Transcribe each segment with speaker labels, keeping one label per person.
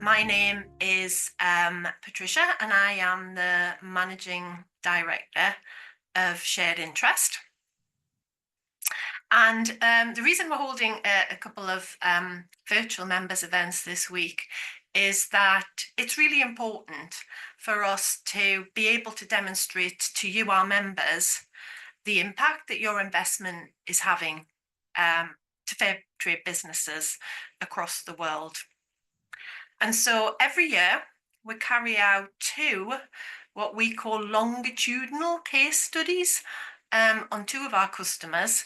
Speaker 1: My name is Patricia, and I am the Managing Director of Shared Interest. And the reason we're holding a couple of virtual members events this week is that it's really important for us to be able to demonstrate to you, our members, the impact that your investment is having to fair trade businesses across the world. And so every year we carry out two what we call longitudinal case studies on two of our customers,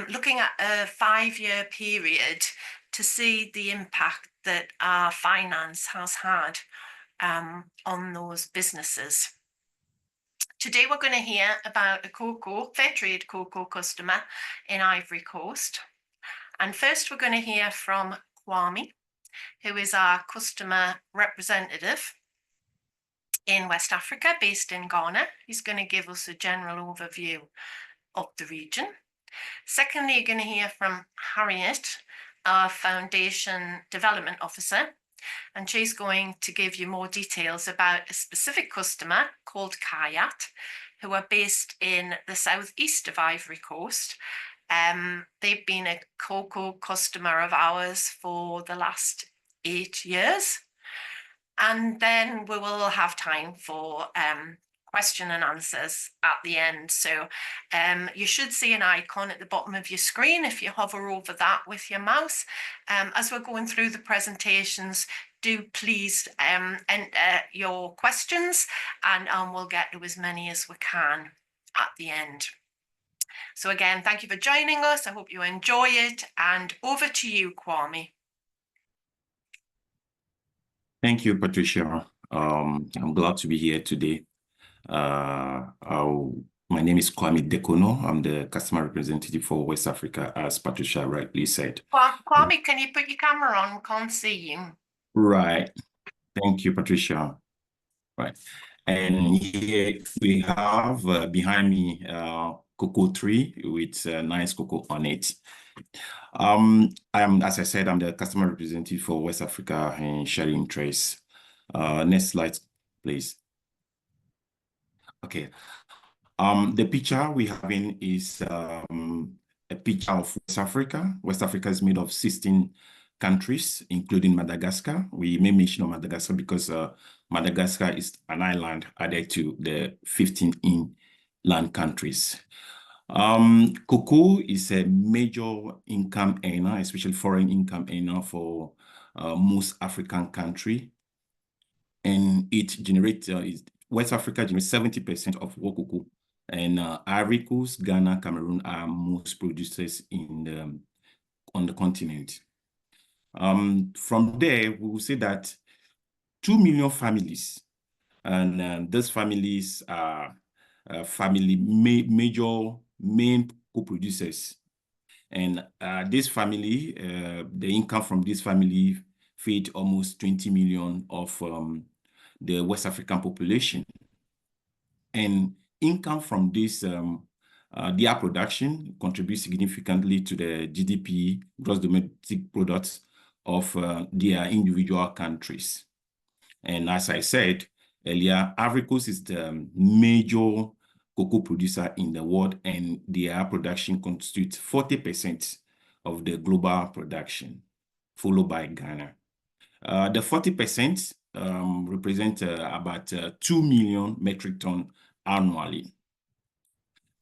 Speaker 1: looking at a 5-year period to see the impact that our finance has had on those businesses. Today we're going to hear about a Fairtrade cocoa customer in Ivory Coast. And first we're going to hear from Kwami, who is our customer representative in West Africa, based in Ghana. He's going to give us a general overview of the region. Secondly, you're going to hear from Harriet, our Foundation Development Officer, and she's going to give you more details about a specific customer called Kayat, who are based in the southeast of Ivory Coast. They've been a cocoa customer of ours for the last 8 years. And then we will have time for question and answers at the end. So you should see an icon at the bottom of your screen if you hover over that with your mouse. As we're going through the presentations, do please enter your questions, and we'll get to as many as we can at the end. So again, thank you for joining us. I hope you enjoy it, and over to you, Kwami.
Speaker 2: Thank you, Patricia. I'm glad to be here today. My name is Kwami Dekonor. I'm the customer representative for West Africa, as Patricia rightly said.
Speaker 1: Kwami, can you put your camera on? We can't see you.
Speaker 2: Right. Thank you, Patricia. Right. And here we have behind me cocoa tree with nice cocoa on it. As I said, I'm the customer representative for West Africa and Shared Interest. Next slide, please. Okay. The picture we have in is a picture of West Africa. West Africa is made of 16 countries, including Madagascar. We may mention Madagascar because Madagascar is an island added to the 15 inland countries. Cocoa is a major income earner, especially foreign income earner for most African countries. And it generates, West Africa generates 70% of world cocoa. And Ivory Coast, Ghana, Cameroon are most producers on the continent. From there, we will say that 2 million families, and those families are major main co-producers. And this family, the income from this family feed almost 20 million of the West African population. And income from this, their production contributes significantly to the GDP, gross domestic products, of their individual countries. And as I said earlier, Ivory Coast is the major cocoa producer in the world, and their production constitutes 40% of the global production, followed by Ghana. The 40% represent about 2 million metric tons annually.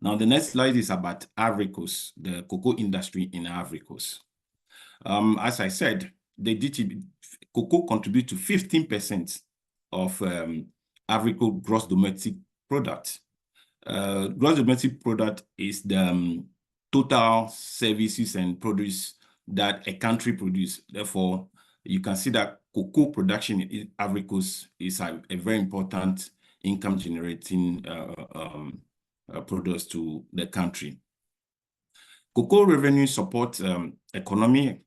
Speaker 2: Now, the next slide is about Ivory Coast, the cocoa industry in Ivory Coast. As I said, the cocoa contribute to 15% of Ivory Coast gross domestic product. Gross domestic product is the total services and produce that a country produces. Therefore, you can see that cocoa production in Ivory Coast is a very important income generating products to the country. Cocoa revenue supports economy,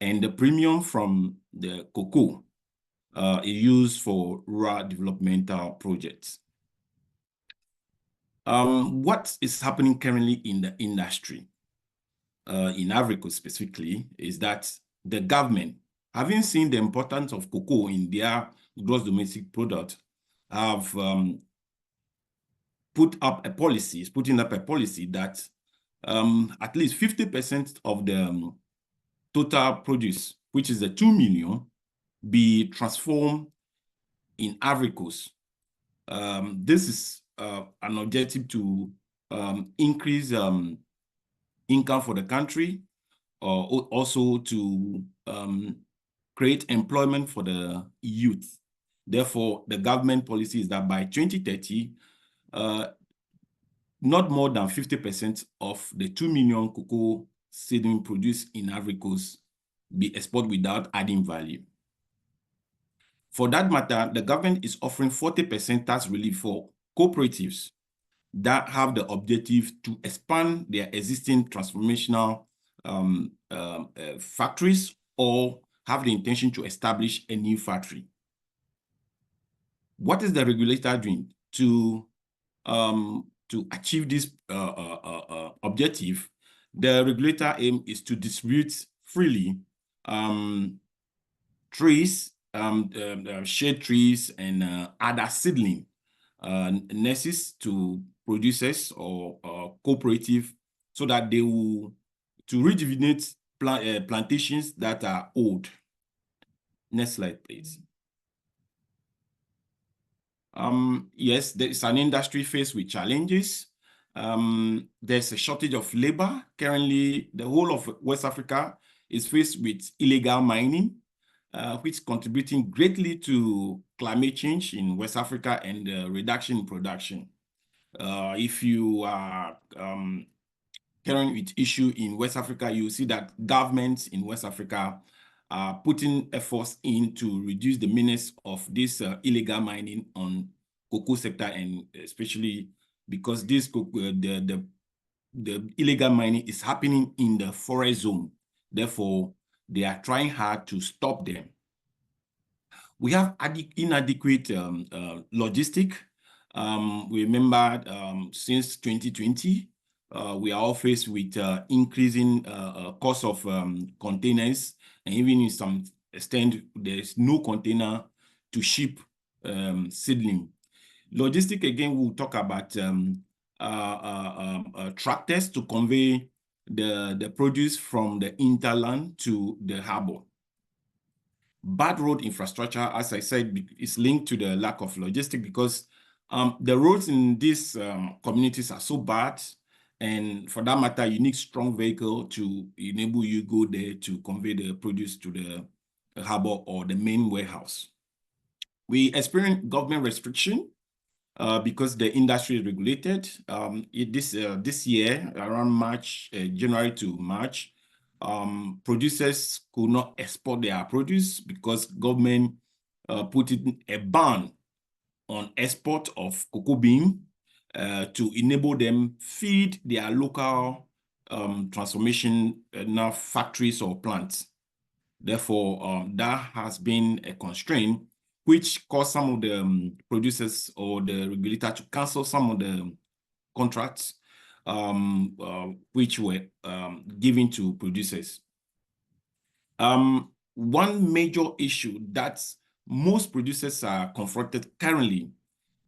Speaker 2: and the premium from the cocoa is used for rural developmental projects. What is happening currently in the industry, in Ivory Coast specifically, is that the government having seen the importance of cocoa in their gross domestic product, have putting up a policy that at least 50% of the total produce, which is the 2 million, be transformed in Ivory Coast. This is an objective to increase income for the country, or also to create employment for the youth. Therefore, the government policy is that by 2030, not more than 50% of the 2 million cocoa seedling produced in Ivory Coast be exported without adding value. For that matter, the government is offering 40% tax relief for cooperatives that have the objective to expand their existing transformational factories or have the intention to establish a new factory. What is the regulator doing to achieve this objective? The regulator aim is to distribute freely trees, shade trees, and other seedling nurses to producers or cooperative, so that they will to rejuvenate plantations that are old. Next slide, please. Yes, there is an industry faced with challenges. There's a shortage of labor. Currently, the whole of West Africa is faced with illegal mining, which is contributing greatly to climate change in West Africa and reduction in production. If you are current with issue in West Africa, you see that governments in West Africa are putting efforts in to reduce the menace of this illegal mining on cocoa sector, and especially because this the illegal mining is happening in the forest zone. Therefore, they are trying hard to stop them. We have inadequate logistic. We remember since 2020, we are all faced with increasing cost of containers, and even in some extent, there's no container to ship seedling. Logistic, again, we'll talk about tractors to convey the produce from the hinterland to the harbor. Bad road infrastructure, as I said, is linked to the lack of logistics, because the roads in these communities are so bad, and for that matter, you need strong vehicle to enable you go there to convey the produce to the harbor or the main warehouse. We experience government restriction because the industry is regulated. This year, around January to March, producers could not export their produce because government put in a ban on export of cocoa bean to enable them feed their local transformation factories or plants. Therefore, that has been a constraint which caused some of the producers or the regulator to cancel some of the contracts which were given to producers. One major issue that most producers are confronted currently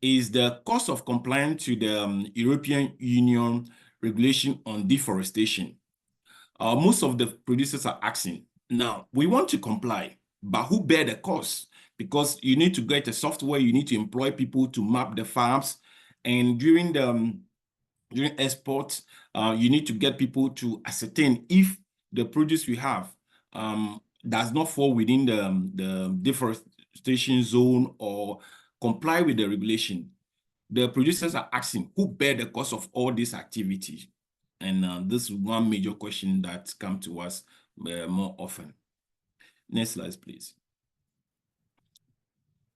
Speaker 2: is the cost of compliance to the European Union regulation on deforestation. Most of the producers are asking, now, we want to comply, but who bear the cost? Because you need to get a software, you need to employ people to map the farms, and during export, you need to get people to ascertain if the produce we have does not fall within the deforestation zone or comply with the regulation. The producers are asking who bear the cost of all these activities, and this is one major question that comes to us more often. Next slide, please.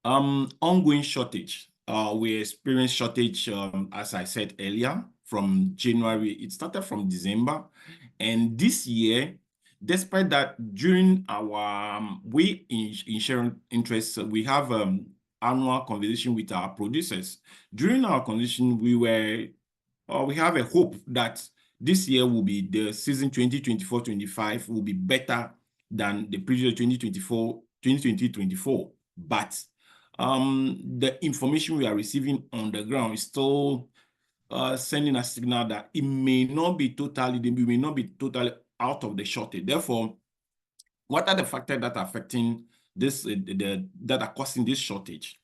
Speaker 2: Ongoing shortage. We experienced shortage, as I said earlier, from January. It started from December, and this year, despite that, during our insurance interests, we have annual conversation with our producers. During our conversation, we have a hope that this year will be the season 2024-25 will be better than the previous 2024, but the information we are receiving on the ground is still sending a signal that it may not be totally out of the shortage. Therefore, what are the factors that are affecting this, that are causing this shortage?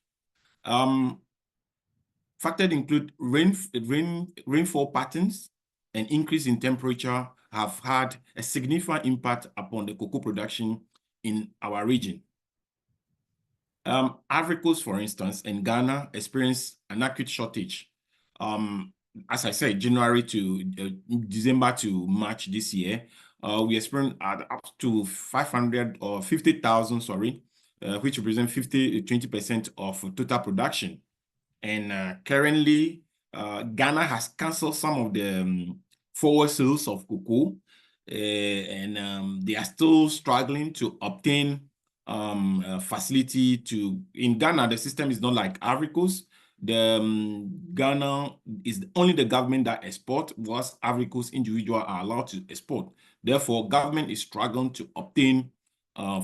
Speaker 2: Factors include rainfall patterns and increase in temperature have had a significant impact upon the cocoa production in our region. Ivory Coast, for instance, and Ghana experienced an acute shortage. As I said, January to December to March this year, we experienced up to 500 or 50,000, which represent 20% of total production. And currently, Ghana has canceled some of the forward sales of cocoa, and they are still struggling to obtain facility to. In Ghana, the system is not like Ivory Coast. Ghana is only the government that export, whilst Ivory Coast individuals are allowed to export. Therefore, government is struggling to obtain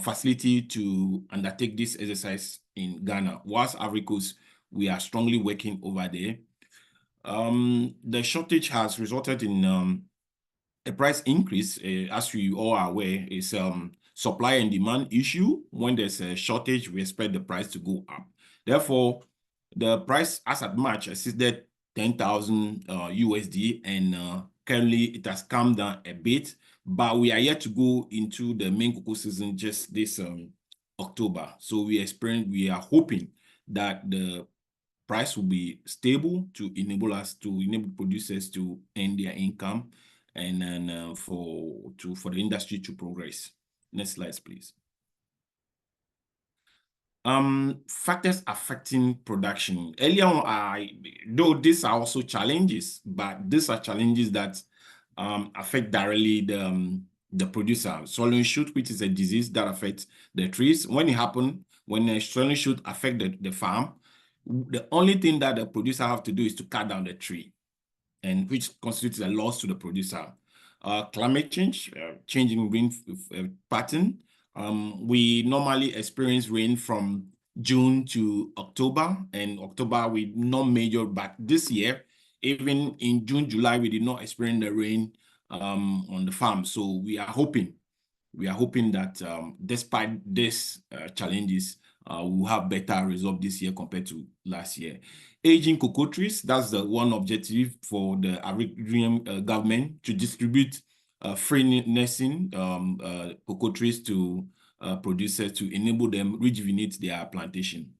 Speaker 2: facility to undertake this exercise in Ghana, whilst Ivory Coast, we are strongly working over there. The shortage has resulted in a price increase. As we all are aware, is supply and demand issue. When there's a shortage, we expect the price to go up. Therefore, the price as at March exceeded 10,000 USD, and currently it has come down a bit, but we are yet to go into the main cocoa season just this October. So we are hoping that the price will be stable to enable producers to earn their income, and then for the industry to progress. Next slide, please. Factors affecting production. Earlier on, though these are also challenges, but these are challenges that affect directly the producer. Swallowing shoot, which is a disease that affects the trees. When it happens, when a swallowing shoot affects the farm, the only thing that the producer have to do is to cut down the tree, and which constitutes a loss to the producer. Climate change, changing rain pattern. We normally experience rain from June to October, and October we not major, but this year, even in June, July, we did not experience the rain on the farm. So we are hoping that despite these challenges, we'll have better results this year compared to last year. Aging cocoa trees, that's the one objective for the Ivorian government, to distribute free nursing cocoa trees to producers to enable them rejuvenate their plantation.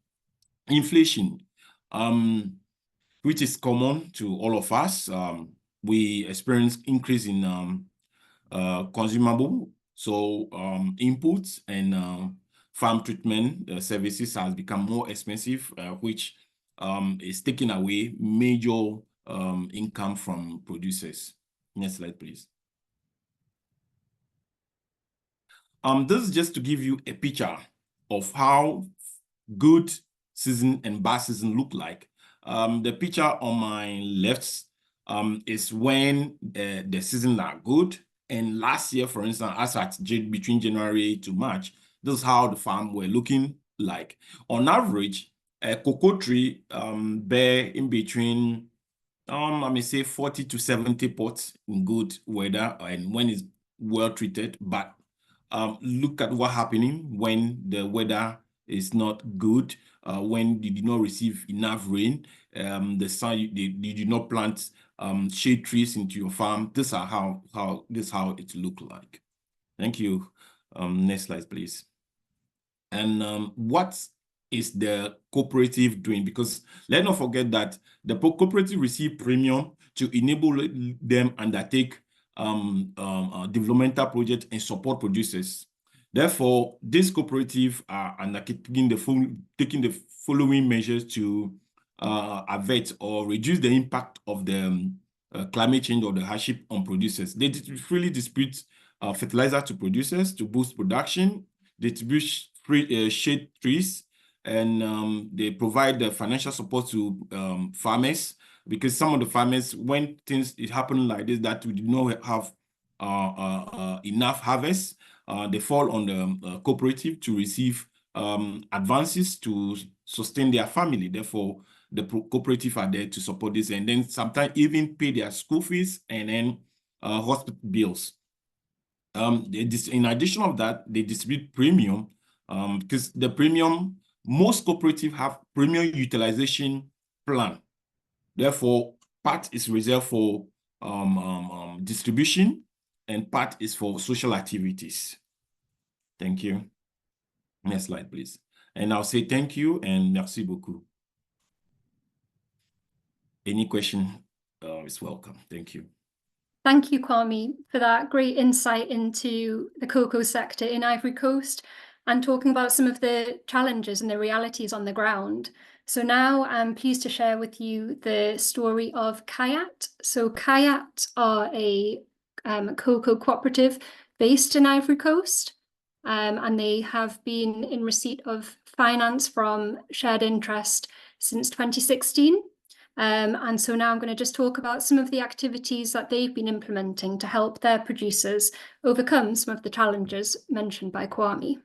Speaker 2: Inflation, which is common to all of us. We experience increase in consumable, so inputs and farm treatment services has become more expensive, which is taking away major income from producers. Next slide, please. This is just to give you a picture of how good season and bad season look like. The picture on my left is when the season are good. And last year, for instance, as at between January to March, this is how the farm were looking like. On average, a cocoa tree bear in between, I may say 40 to 70 pots in good weather and when it's well treated. But look at what's happening when the weather is not good, when you did not receive enough rain, the sun, you did not plant shade trees into your farm. This is how it look like. Thank you. Next slide, please. And what is the cooperative doing? Because let's not forget that the cooperative receive premium to enable them undertake developmental projects and support producers. Therefore, this cooperative are taking the following measures to avert or reduce the impact of the climate change or the hardship on producers. They freely distribute fertilizer to producers to boost production. They distribute free shade trees, and they provide the financial support to farmers, because some of the farmers, when things is happening like this, that we did not have enough harvest, they fall on the cooperative to receive advances to sustain their family. Therefore, the cooperative are there to support this, and then sometimes even pay their school fees and then hospital bills. In addition of that, they distribute premium because the premium, most cooperative have premium utilization plan. Therefore, part is reserved for distribution and part is for social activities. Thank you. Next slide, please. And I'll say thank you and merci beaucoup. Any question is welcome. Thank you.
Speaker 3: Thank you, Kwami, for that great insight into the cocoa sector in Ivory Coast and talking about some of the challenges and the realities on the ground. So now I'm pleased to share with you the story of Kayat. So Kayat are a cocoa cooperative based in Ivory Coast, and they have been in receipt of finance from shared interest since 2016. And so now I'm going to just talk about some of the activities that they've been implementing to help their producers overcome some of the challenges mentioned by Kwami.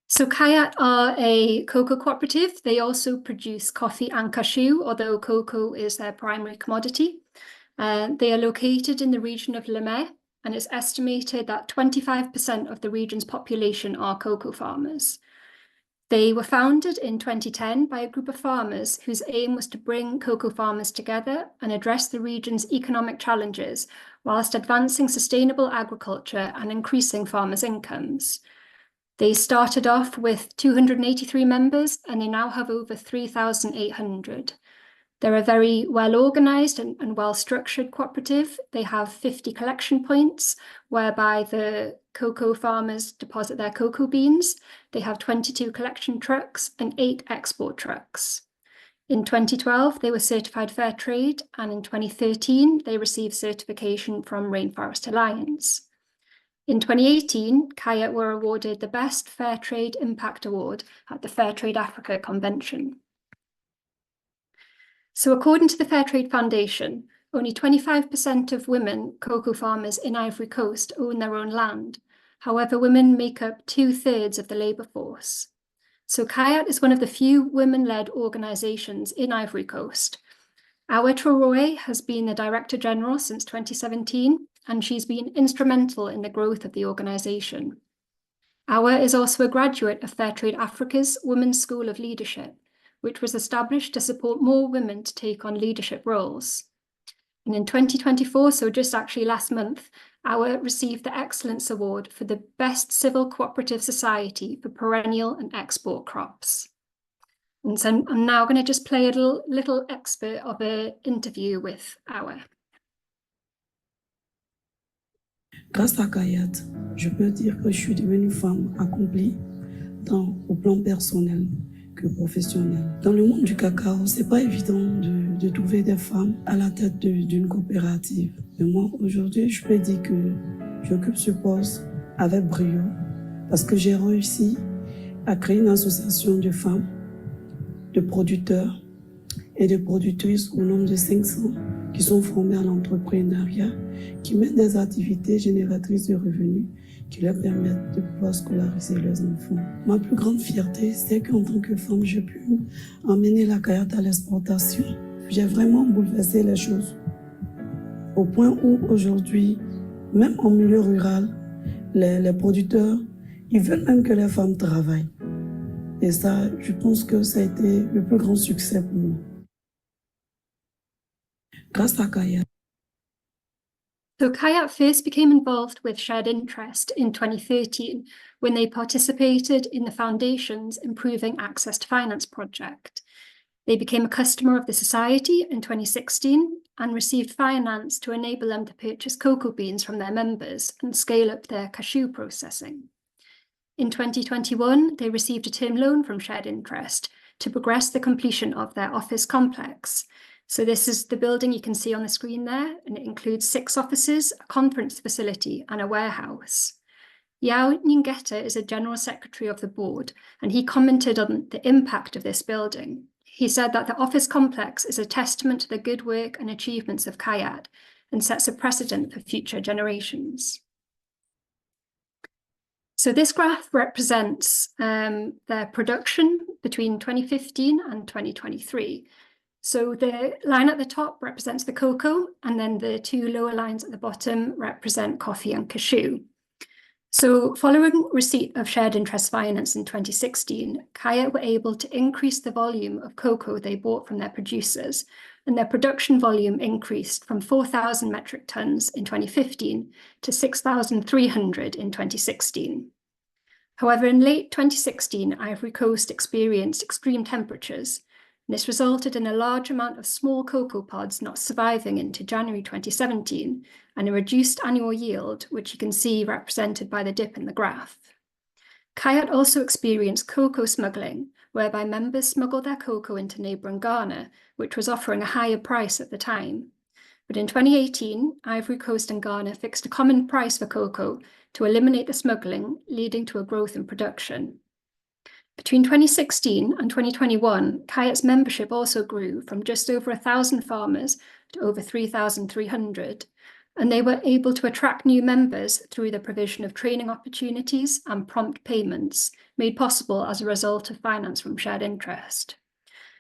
Speaker 3: So Kayat are a cocoa cooperative. They also produce coffee and cashew, although cocoa is their primary commodity. They are located in the region of Lemay, and it's estimated that 25% of the region's population are cocoa farmers. They were founded in 2010 by a group of farmers whose aim was to bring cocoa farmers together and address the region's economic challenges whilst advancing sustainable agriculture and increasing farmers' incomes. They started off with 283 members and they now have over 3,800. They're a very well-organised and well-structured cooperative. They have 50 collection points whereby the cocoa farmers deposit their cocoa beans. They have 22 collection trucks and 8 export trucks. In 2012, they were certified Fairtrade, and in 2013, they received certification from Rainforest Alliance. In 2018, Kayat were awarded the Best Fairtrade Impact Award at the Fairtrade Africa Convention. So according to the Fairtrade Foundation, only 25% of women cocoa farmers in Ivory Coast own their own land. However, women make up 2/3 of the labour force. So Kayat is one of the few women-led organisations in Ivory Coast. Awa Traoré has been the Director General since 2017, and she's been instrumental in the growth of the organisation. Awa is also a graduate of Fairtrade Africa's Women's School of Leadership, which was established to support more women to take on leadership roles. And in 2024, so just actually last month, Awa received the Excellence Award for the Best Civil Cooperative Society for Perennial and Export Crops. And so I'm now going to just play a little excerpt of an interview with Awa.
Speaker 4: Grâce à Kayat, je peux dire que je suis devenue femme accomplie tant au plan personnel que professionnel. Dans le monde du cacao, c'est pas évident de trouver des femmes à la tête d'une coopérative. Mais moi, aujourd'hui, je peux dire que j'occupe ce poste avec brio parce que j'ai réussi à créer une association de femmes, de producteurs et de productrices au nombre de 500 qui sont formées à l'entrepreneuriat, qui mènent des activités génératrices de revenus qui leur permettent de pouvoir scolariser leurs enfants. Ma plus grande fierté, c'est qu'en tant que femme, j'ai pu emmener la Kayat à l'exportation. J'ai vraiment bouleversé les choses, au point où aujourd'hui, même en milieu rural, les producteurs, ils veulent même que les femmes travaillent. Et ça, je pense que ça a été le plus grand succès pour moi. Grâce à Kayat.
Speaker 3: So Kayat first became involved with shared interest in 2013 when they participated in the Foundation's Improving Access to Finance project. They became a customer of the Society in 2016 and received finance to enable them to purchase cocoa beans from their members and scale up their cashew processing. In 2021, they received a term loan from shared interest to progress the completion of their office complex. So this is the building you can see on the screen there, and it includes 6 offices, a conference facility, and a warehouse. Yao Nyingeta is a general secretary of the board, and he commented on the impact of this building. He said that the office complex is a testament to the good work and achievements of Kayat and sets a precedent for future generations. So this graph represents their production between 2015 and 2023. So the line at the top represents the cocoa, and then the two lower lines at the bottom represent coffee and cashew. So following receipt of shared interest finance in 2016, Kayat were able to increase the volume of cocoa they bought from their producers, and their production volume increased from 4,000 metric tons in 2015 to 6,300 in 2016. However, in late 2016, Ivory Coast experienced extreme temperatures. This resulted in a large amount of small cocoa pods not surviving into January 2017 and a reduced annual yield, which you can see represented by the dip in the graph. Kayat also experienced cocoa smuggling, whereby members smuggled their cocoa into neighbouring Ghana, which was offering a higher price at the time. But in 2018, Ivory Coast and Ghana fixed a common price for cocoa to eliminate the smuggling, leading to a growth in production. Between 2016 and 2021, Kayat's membership also grew from just over 1,000 farmers to over 3,300, and they were able to attract new members through the provision of training opportunities and prompt payments made possible as a result of finance from shared interest.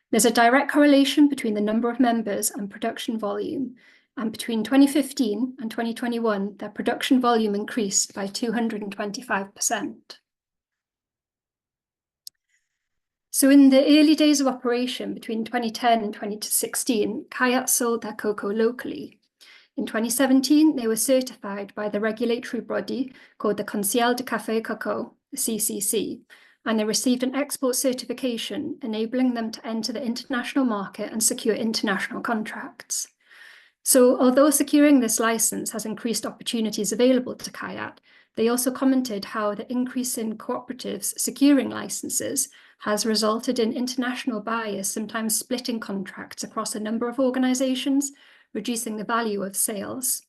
Speaker 3: There's a direct correlation between the number of members and production volume, and between 2015 and 2021, their production volume increased by 225%. So in the early days of operation between 2010 and 2016, Kayat sold their cocoa locally. In 2017, they were certified by the regulatory body called the Conseil de Café Cocoa, the CCC, and they received an export certification, enabling them to enter the international market and secure international contracts. So although securing this license has increased opportunities available to Kayat, they also commented how the increase in cooperatives securing licenses has resulted in international buyers sometimes splitting contracts across a number of organisations, reducing the value of sales.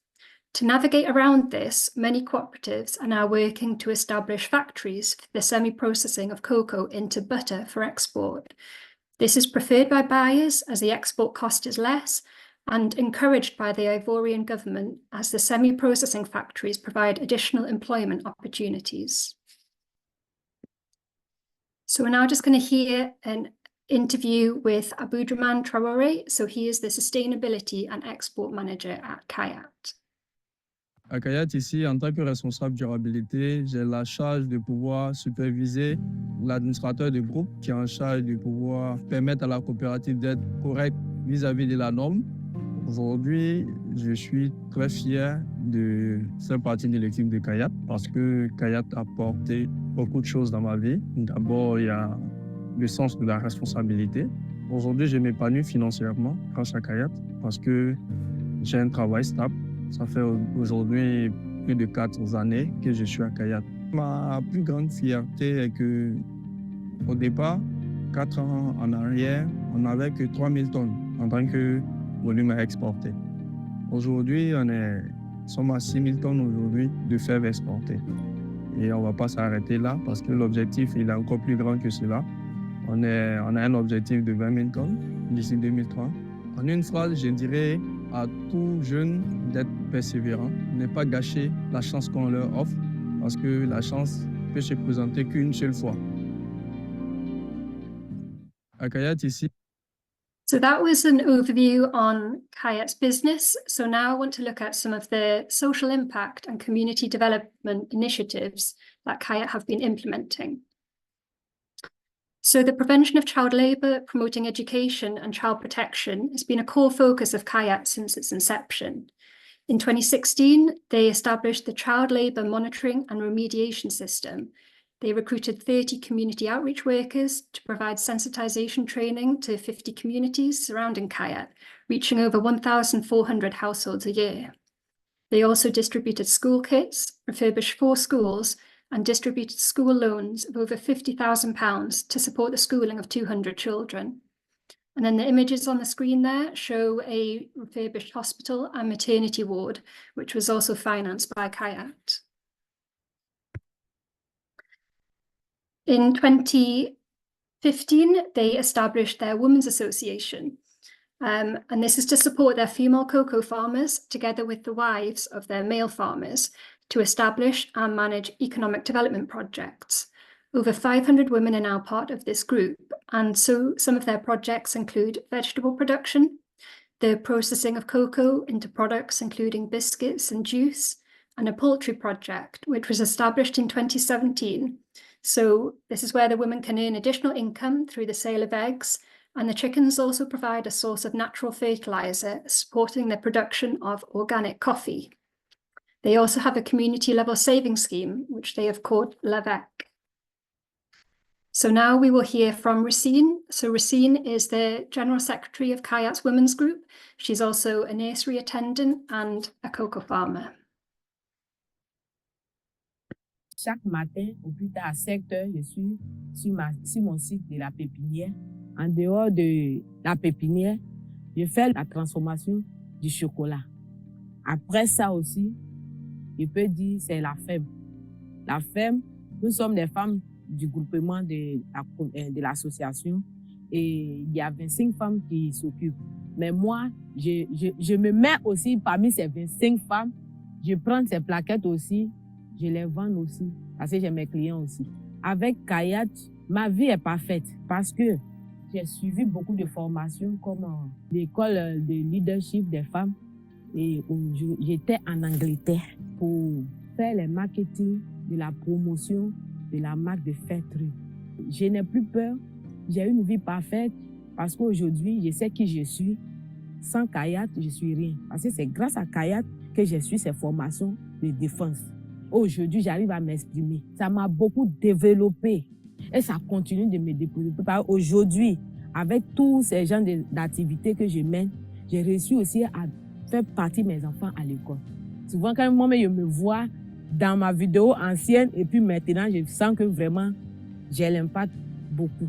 Speaker 3: To navigate around this, many cooperatives are now working to establish factories for the semi-processing of cocoa into butter for export. This is preferred by buyers as the export cost is less, and encouraged by the Ivorian government as the semi-processing factories provide additional employment opportunities. So we're now just going to hear an interview with Aboudraman Traoré. So he is the Sustainability and Export Manager at Kayat.
Speaker 5: À Kayat, ici, en tant que responsable durabilité, j'ai la charge de pouvoir superviser l'administrateur de groupe qui est en charge de pouvoir permettre à la coopérative d'être correcte vis-à-vis de la norme. Aujourd'hui, je suis très fier de faire partie de l'équipe de Kayat parce que Kayat a apporté beaucoup de choses dans ma vie. D'abord, il y a le sens de la responsabilité. Aujourd'hui, je m'épanouis financièrement grâce à Kayat parce que j'ai un travail stable. Ça fait aujourd'hui plus de 4 années que je suis à Kayat. Ma plus grande fierté est que, au départ, 4 ans en arrière, on n'avait que 3000 tonnes en tant que volume à exporter. Aujourd'hui, sommes à 6000 tonnes aujourd'hui de fèves exportées. Et on ne va pas s'arrêter là parce que l'objectif il est encore plus grand que cela. On a un objectif de 20 000 tonnes d'ici 2030. En une phrase, je dirais à tout jeune d'être persévérant, ne pas gâcher la chance qu'on leur offre parce que la chance peut se présenter qu'une seule fois. À Kayat ici.
Speaker 3: So that was an overview on Kayat's business. So now I want to look at some of the social impact and community development initiatives that Kayat have been implementing. So the prevention of child labour, promoting education and child protection has been a core focus of Kayat since its inception. In 2016, they established the Child Labour Monitoring and Remediation System. They recruited 30 community outreach workers to provide sensitisation training to 50 communities surrounding Kayat, reaching over 1,400 households a year. They also distributed school kits, refurbished 4 schools, and distributed school loans of over £50,000 to support the schooling of 200 children. And then the images on the screen there show a refurbished hospital and maternity ward, which was also financed by Kayat. In 2015, they established their Women's Association. And this is to support their female cocoa farmers together with the wives of their male farmers to establish and manage economic development projects. Over 500 women are now part of this group, and so some of their projects include vegetable production, the processing of cocoa into products including biscuits and juice, and a poultry project, which was established in 2017. So this is where the women can earn additional income through the sale of eggs, and the chickens also provide a source of natural fertilizer, supporting the production of organic coffee. They also have a community-level savings scheme, which they have called l'Avec. So now we will hear from Racine. So Racine is the General Secretary of Kayat's Women's Group. She's also a nursery attendant and a cocoa farmer.
Speaker 6: Chaque matin, au plus tard à 5 heures, je suis sur mon site de la pépinière. En dehors de la pépinière, je fais la transformation du chocolat. Après ça aussi, je peux dire c'est la femme. La femme, nous sommes des femmes du groupement de l'association et il y a 25 femmes qui s'occupent. Mais moi, je me mets aussi parmi ces 25 femmes. Je prends ces plaquettes aussi, je les vends aussi parce que j'ai mes clients aussi. Avec Kayat, ma vie est parfaite parce que j'ai suivi beaucoup de formations comme l'école de leadership des femmes et j'étais en Angleterre pour faire le marketing de la promotion de la marque de Fairtrade. Je n'ai plus peur, j'ai une vie parfaite parce qu'aujourd'hui, je sais qui je suis. Sans Kayat, je suis rien. Parce que c'est grâce à Kayat que j'ai su ces formations de défense. Aujourd'hui, j'arrive à m'exprimer. Ça m'a beaucoup développé et ça continue de me développer. Aujourd'hui, avec tous ces genres d'activités que je mène, j'ai réussi aussi à faire partie de mes enfants à l'école. Souvent, quand moi, je me vois dans ma vidéo ancienne et puis maintenant, je sens que vraiment, j'ai l'impact beaucoup.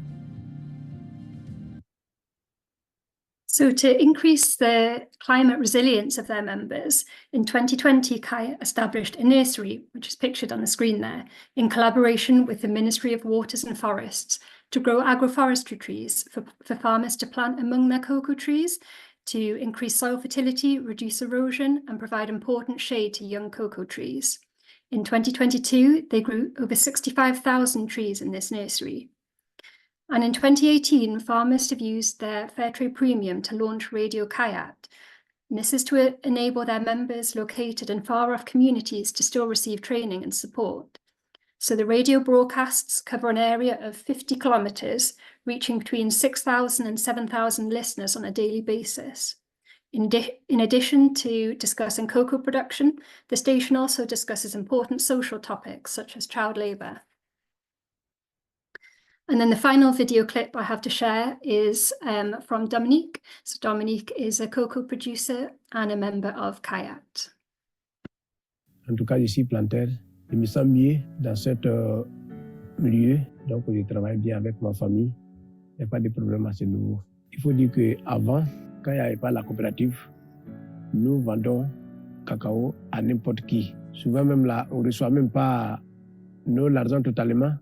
Speaker 3: So to increase the climate resilience of their members, in 2020, Kayat established a nursery, which is pictured on the screen there, in collaboration with the Ministry of Waters and Forests to grow agroforestry trees for farmers to plant among their cocoa trees to increase soil fertility, reduce erosion, and provide important shade to young cocoa trees. In 2022, they grew over 65,000 trees in this nursery. And in 2018, farmers have used their Fairtrade Premium to launch Radio Kayat. And this is to enable their members located in far-off communities to still receive training and support. So the radio broadcasts cover an area of 50 kilometres, reaching between 6,000 and 7,000 listeners on a daily basis. In addition to discussing cocoa production, the station also discusses important social topics such as child labour. And then the final video clip I have to share is from Dominique. So Dominique is a cocoa producer and a member of Kayat.
Speaker 7: En tout cas, je suis planteur. Je me sens mieux dans ce milieu. Donc, je travaille bien avec ma famille. Il n'y a pas de problème à ce niveau. Il faut dire qu'avant, quand il n'y avait pas la coopérative, nous vendons cacao à n'importe qui. Souvent même là, on ne reçoit même pas l'argent totalement.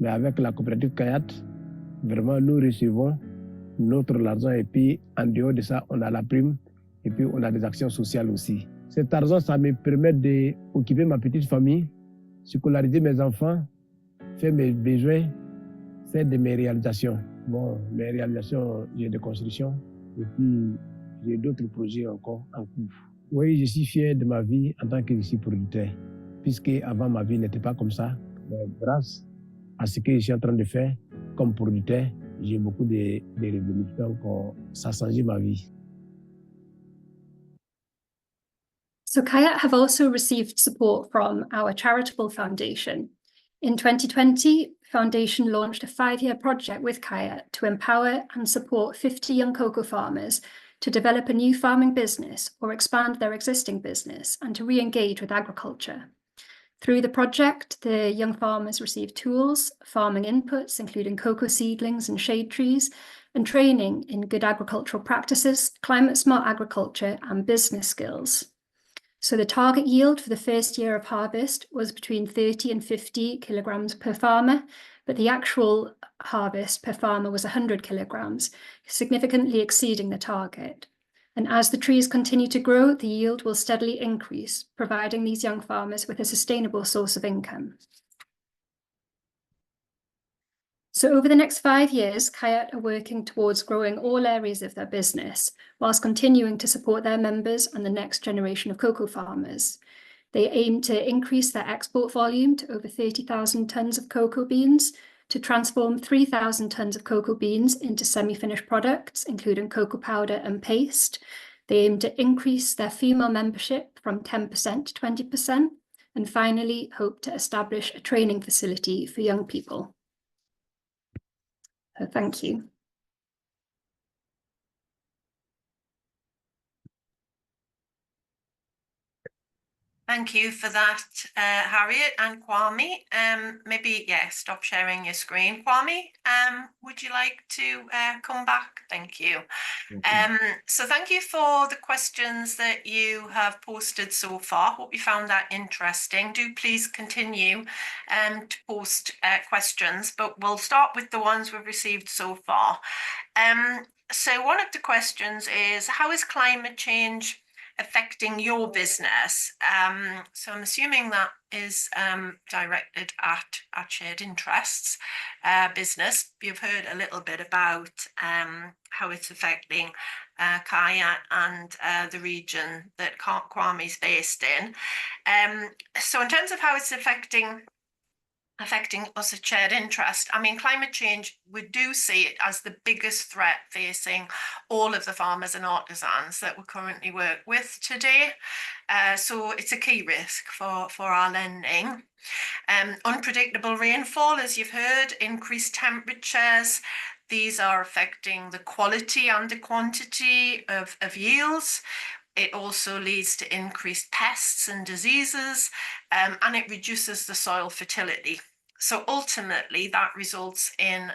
Speaker 7: Mais avec la coopérative Kayat, vraiment, nous recevons notre argent et puis en dehors de ça, on a la prime et puis on a des actions sociales aussi. Cet argent, ça me permet d'occuper ma petite famille, scolariser mes enfants, faire mes besoins, faire de mes réalisations. Bon, mes réalisations, j'ai des constructions et puis j'ai d'autres projets encore en cours. Oui, je suis fier de ma vie en tant que je suis producteur, puisque avant ma vie n'était pas comme ça. Mais grâce à ce que je suis en train de faire comme producteur, j'ai beaucoup de revenus. Donc, ça a changé ma vie.
Speaker 3: So Kayat have also received support from our charitable foundation. In 2020, Foundation launched a 5-year project with Kayat to empower and support 50 young cocoa farmers to develop a new farming business or expand their existing business and to re-engage with agriculture. Through the project, the young farmers receive tools, farming inputs, including cocoa seedlings and shade trees, and training in good agricultural practices, climate-smart agriculture, and business skills. So the target yield for the first year of harvest was between 30 and 50 kilograms per farmer, but the actual harvest per farmer was 100 kilograms, significantly exceeding the target. And as the trees continue to grow, the yield will steadily increase, providing these young farmers with a sustainable source of income. So over the next 5 years, Kayat are working towards growing all areas of their business, whilst continuing to support their members and the next generation of cocoa farmers. They aim to increase their export volume to over 30,000 tonnes of cocoa beans, to transform 3,000 tonnes of cocoa beans into semi-finished products, including cocoa powder and paste. They aim to increase their female membership from 10% to 20%, and finally hope to establish a training facility for young people. So thank you.
Speaker 1: Thank you for that, Harriet and Kwami. Maybe, yeah, stop sharing your screen. Kwami, would you like to come back? Thank you. So thank you for the questions that you have posted so far. Hope you found that interesting. Do please continue to post questions, but we'll start with the ones we've received so far. So one of the questions is, how is climate change affecting your business? So I'm assuming that is directed at shared interests business. You've heard a little bit about how it's affecting Kayat and the region that Kwami is based in. So in terms of how it's affecting us at shared interest, I mean, climate change, we do see it as the biggest threat facing all of the farmers and artisans that we currently work with today. So it's a key risk for our lending. Unpredictable rainfall, as you've heard, increased temperatures. These are affecting the quality and the quantity of yields. It also leads to increased pests and diseases, and it reduces the soil fertility. So ultimately, that results in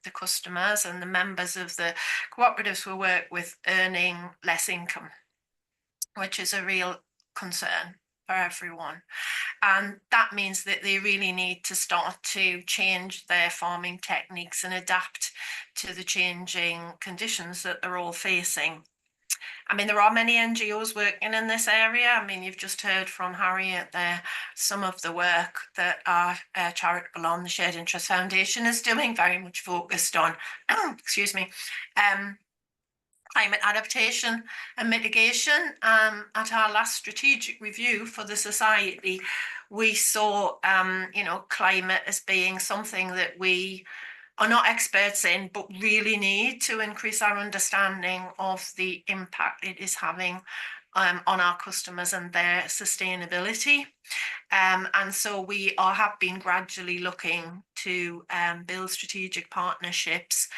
Speaker 1: the customers and the members of the cooperatives we work with earning less income, which is a real concern for everyone. And that means that they really need to start to change their farming techniques and adapt to the changing conditions that they're all facing. I mean, there are many NGOs working in this area. I mean, you've just heard from Harriet there, some of the work that our charitable on the Shared Interest Foundation is doing, very much focused on, excuse me, climate adaptation and mitigation. At our last strategic review for the Society, we saw, climate as being something that we are not experts in, but really need to increase our understanding of the impact it is having on our customers and their sustainability. And so we have been gradually looking to build strategic partnerships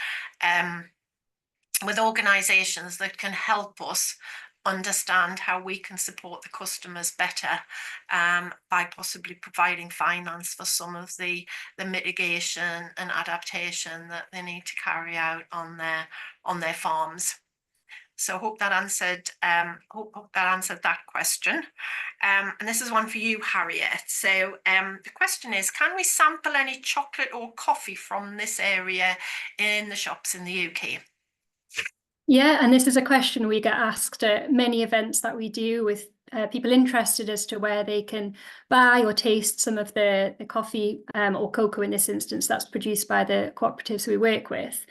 Speaker 1: with organisations that can help us understand how we can support the customers better by possibly providing finance for some of the mitigation and adaptation that they need to carry out on their farms. So hope that answered that question. And this is one for you, Harriet. So the question is, can we sample any chocolate or coffee from this area in the shops in the UK?
Speaker 3: Yeah, and this is a question we get asked at many events that we do with people interested as to where they can buy or taste some of the coffee or cocoa in this instance that's produced by the cooperatives we work with.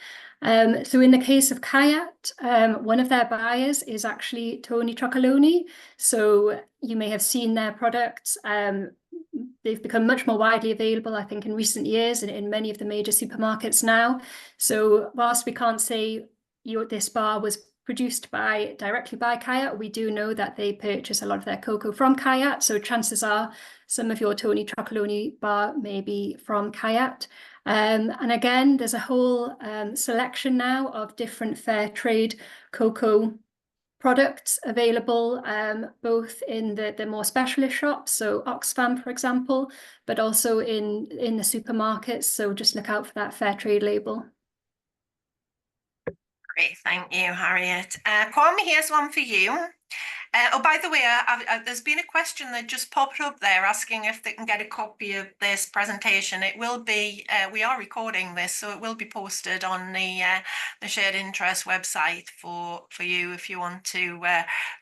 Speaker 3: So in the case of Kayat, one of their buyers is actually Tony Chocolonely. So you may have seen their products. They've become much more widely available, I think, in recent years and in many of the major supermarkets now. So whilst we can't say this bar was produced directly by Kayat, we do know that they purchase a lot of their cocoa from Kayat. So chances are some of your Tony Chocolonely bar may be from Kayat. And again, there's a whole selection now of different fair trade cocoa products available, both in the more specialist shops, so Oxfam, for example, but also in the supermarkets. So just look out for that fair trade label.
Speaker 1: Great, thank you, Harriet. Kwami, here's one for you. Oh, by the way, there's been a question that just popped up there asking if they can get a copy of this presentation. It will be, we are recording this, so it will be posted on the Shared Interest website for you if you want to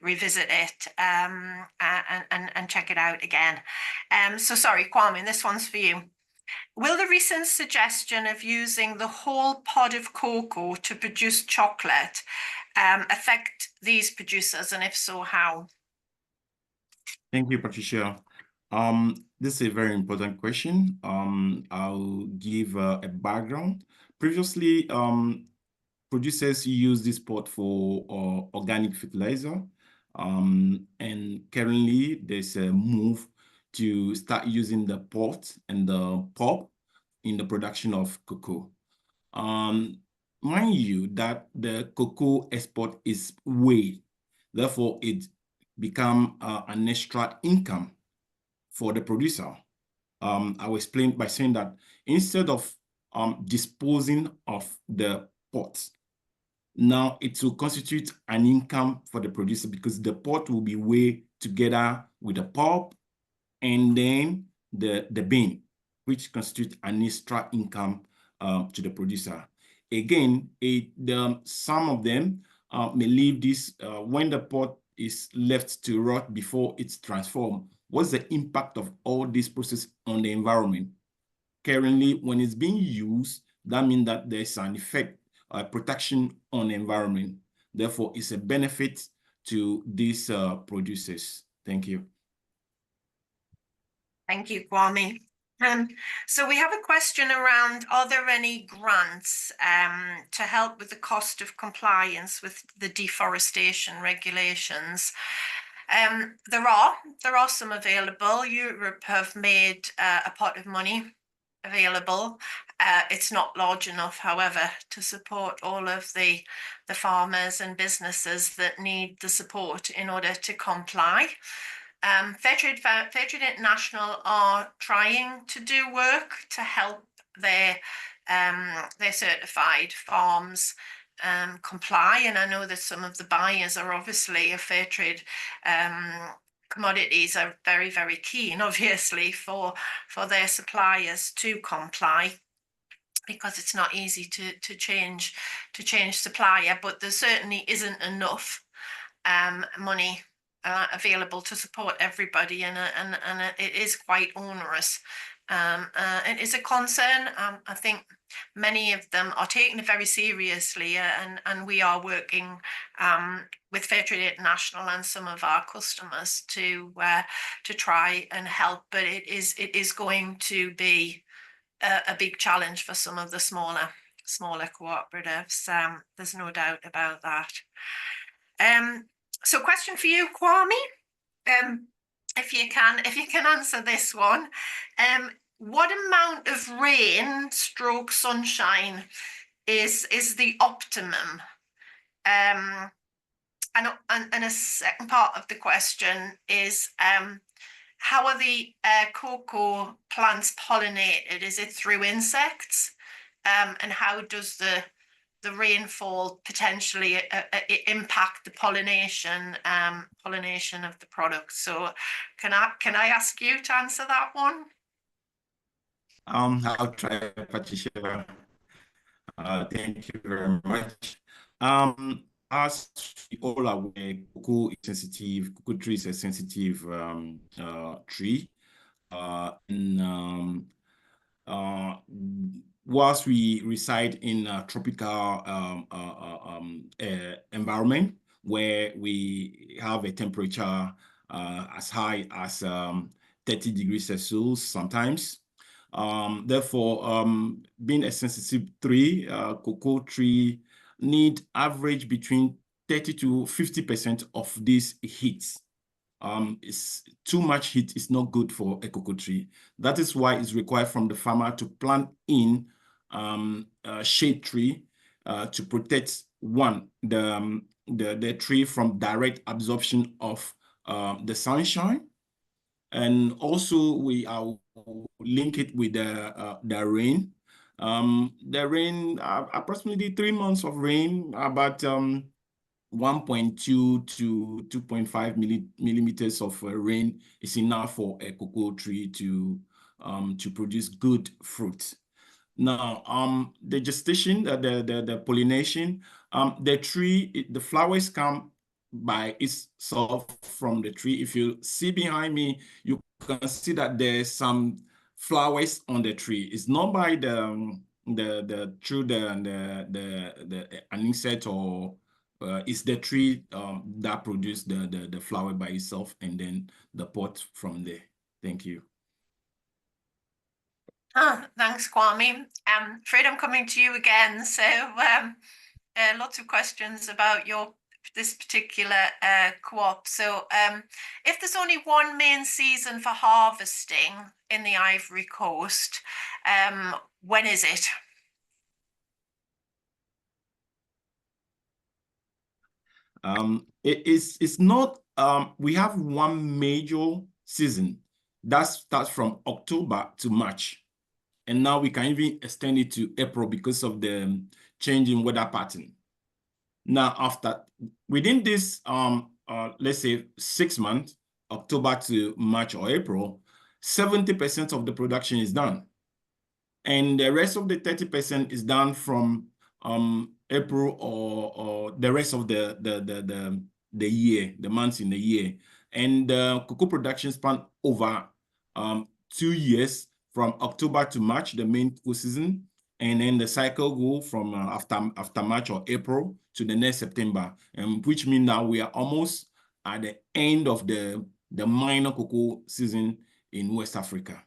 Speaker 1: revisit it and check it out again. So sorry, Kwami, this one's for you. Will the recent suggestion of using the whole pod of cocoa to produce chocolate affect these producers, and if so, how?
Speaker 2: Thank you, Patricia. This is a very important question. I'll give a background. Previously, producers use this pot for organic fertilizer, and currently there's a move to start using the pot and the pulp in the production of cocoa. Mind you that the cocoa export is weighed, therefore it become an extra income for the producer. I will explain by saying that instead of disposing of the pot, now it will constitute an income for the producer because the pot will be weighed together with the pulp and then the bean, which constitutes an extra income to the producer. Again, some of them may leave this when the pot is left to rot before it's transformed. What's the impact of all this process on the environment? Currently, when it's being used, that means that there's an effect, protection on the environment. Therefore, it's a benefit to these producers. Thank you.
Speaker 1: Thank you, Kwami. So we have a question around, are there any grants to help with the cost of compliance with the deforestation regulations? There are some available. Europe have made a pot of money available. It's not large enough, however, to support all of the farmers and businesses that need the support in order to comply. Fairtrade International are trying to do work to help their certified farms comply, and I know that some of the buyers are obviously a Fairtrade commodities are very, very keen, obviously, for their suppliers to comply, because it's not easy to change supplier, but there certainly isn't enough money available to support everybody, and it is quite onerous. It is a concern. I think many of them are taking it very seriously, and we are working with Fairtrade International and some of our customers to try and help. But it is going to be a big challenge for some of the smaller cooperatives. There's no doubt about that. So question for you, Kwami, if you can answer this one. What amount of rain / sunshine is the optimum? And a second part of the question is, how are the cocoa plants pollinated? Is it through insects? And how does the rainfall potentially impact the pollination of the product? So can I ask you to answer that one?
Speaker 2: I'll try, Patricia. Thank you very much. As we all are aware, cocoa tree is a sensitive tree. Whilst we reside in a tropical environment where we have a temperature as high as 30 degrees Celsius sometimes. Therefore, being a sensitive tree, cocoa tree need average between 30 to 50% of this heat. It's too much heat is not good for a cocoa tree. That is why it's required from the farmer to plant in a shade tree to protect the tree from direct absorption of the sunshine, and also we are link it with the rain. The rain, approximately 3 months of rain, but 1.2 to 2.5 millimeters of rain is enough for a cocoa tree to produce good fruit. Now, the gestation, the pollination, the tree, the flowers come by itself from the tree. If you see behind me, you can see that there's some flowers on the tree. It's not by an insect, or it's the tree that produced the flower by itself, and then the pot from there. Thank you.
Speaker 1: Thanks, Kwami. Fred, I'm coming to you again. So lots of questions about this particular co-op. So if there's only one main season for harvesting in the Ivory Coast, when is it?
Speaker 2: It's not, we have one major season that starts from October to March. And now we can even extend it to April because of the change in weather pattern. Now, within this, let's say 6 months, October to March or April, 70% of the production is done. And the rest of the 30% is done from April or the rest of the year, the months in the year. And cocoa production span over 2 years, from October to March, the main cocoa season, and then the cycle go from after March or April to the next September, which means that we are almost at the end of the minor cocoa season in West Africa,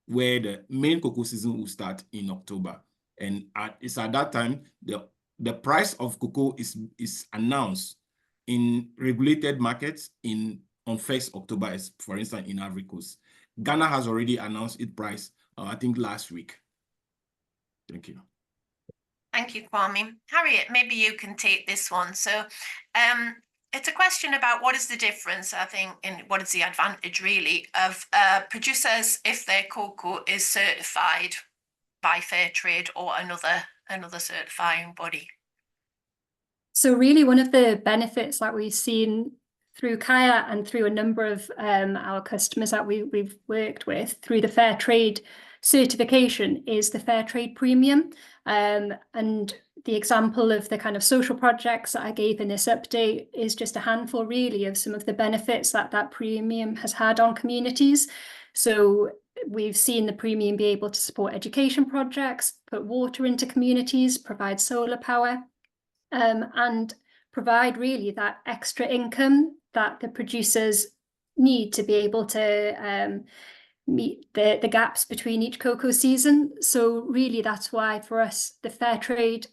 Speaker 2: where the main cocoa season will start in October. And it's at that time the price of cocoa is announced in regulated markets on 1st October, for instance, in Ivory Coast. Ghana has already announced its price, I think last week. Thank you.
Speaker 1: Thank you, Kwami. Harriet, maybe you can take this one. So it's a question about what is the difference, I think, and what is the advantage really of producers if their cocoa is certified by Fairtrade or another certifying body.
Speaker 3: So really one of the benefits that we've seen through Kaya and through a number of our customers that we've worked with through the Fairtrade certification is the Fairtrade premium. And the example of the kind of social projects that I gave in this update is just a handful really of some of the benefits that premium has had on communities. So we've seen the premium be able to support education projects, put water into communities, provide solar power, and provide really that extra income that the producers need to be able to meet the gaps between each cocoa season. So really that's why for us the Fairtrade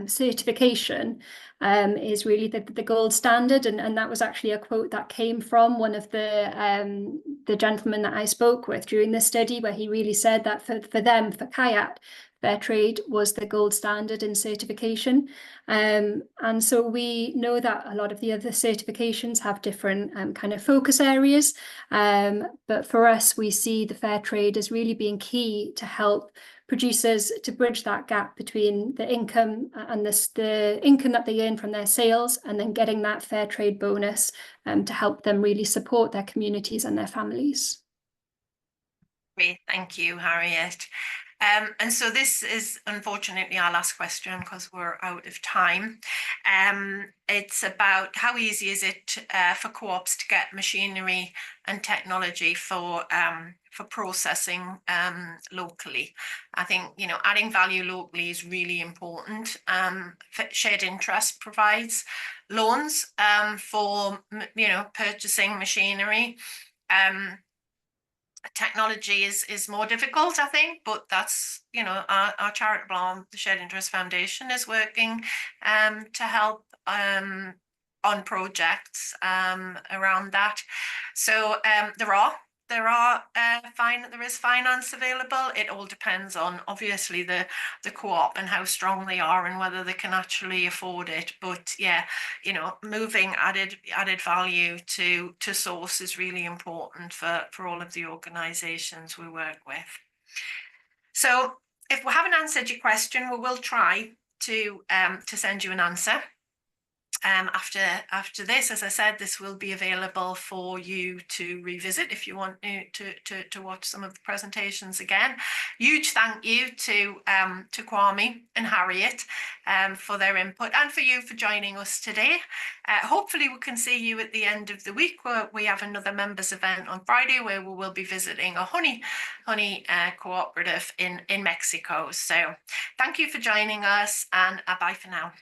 Speaker 3: certification is really the gold standard, and that was actually a quote that came from one of the gentlemen that I spoke with during the study, where he really said that for them, for Kayat, Fairtrade was the gold standard in certification. And so we know that a lot of the other certifications have different kind of focus areas. But for us, we see the Fairtrade as really being key to help producers to bridge that gap between the income and the income that they earn from their sales, and then getting that Fairtrade bonus to help them really support their communities and their families.
Speaker 1: Great, thank you, Harriet. And so this is unfortunately our last question because we're out of time. It's about how easy is it for co-ops to get machinery and technology for processing locally. I think, you know, adding value locally is really important. Shared Interest provides loans for, you know, purchasing machinery. Technology is more difficult, I think, but that's, you know, our charitable arm, the Shared Interest Foundation, is working to help on projects around that. So there is finance available. It all depends on obviously the co-op and how strong they are and whether they can actually afford it. But yeah, you know, moving added value to source is really important for all of the organizations we work with. So if we haven't answered your question, we will try to send you an answer. after this. As I said, this will be available for you to revisit if you want to watch some of the presentations again. Huge thank you to Kwami and Harriet for their input, and for you for joining us today. Hopefully we can see you at the end of the week, where we have another members event on Friday, where we will be visiting a honey cooperative in Mexico. So thank you for joining us, and bye for now.